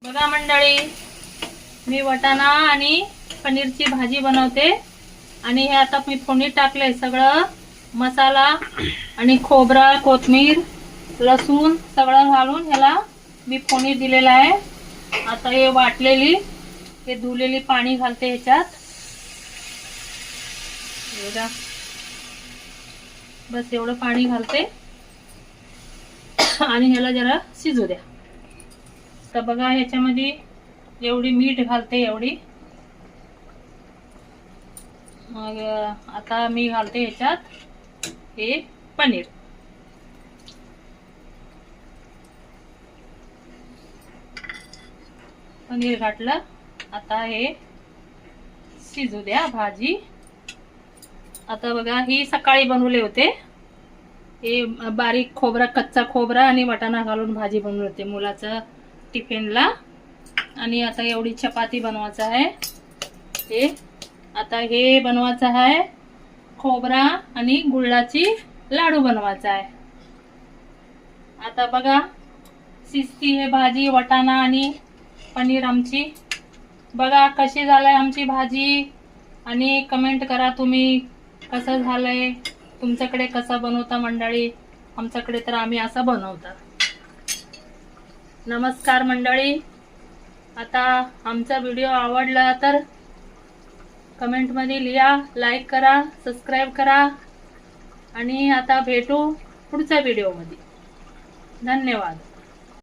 बघा मंडळी, मी वाटाणा आणि पनीरची भाजी बनवते आणि हे आता मी फोडणीत टाकले सगळं मसाला आणि खोबरा, कोथिंबीर, लसूण सगळं घालून ह्याला मी फोडणी दिलेला आहे। आता हे वाटलेली हे धुलेली पाणी घालते ह्याच्यात, बघा बस एवढं पाणी घालते आणि ह्याला जरा शिजू द्या। तर बघा ह्याच्यामध्ये एवढी मीठ घालते, एवढी मग आता मी घालते ह्याच्यात हे पनीर। पनीर घातलं, आता हे शिजू द्या भाजी। आता बघा ही सकाळी बनवले होते, हे बारीक खोबरा, कच्चा खोबरा आणि वाटाणा घालून भाजी बनवली होती मुलाचं टिफिनला। आणि आता एवढी चपाती बनवायचं आहे। हे आता हे बनवायचं आहे खोबरा आणि गुळाची लाडू बनवायचा आहे। आता बघा शिजती हे भाजी, वाटाणा आणि पनीर आमची। बघा कशी झालंय आमची भाजी आणि कमेंट करा तुम्ही कसं झालंय, तुमच्याकडे कसं बनवता मंडळी। आमच्याकडे तर आम्ही असं बनवतात। नमस्कार मंडळी, आता आमचा व्हिडिओ आवडला तर कमेंट मध्ये लिहा, लाईक करा, सबस्क्राईब करा आणि आता भेटू पुढच्या व्हिडिओ मध्ये। धन्यवाद।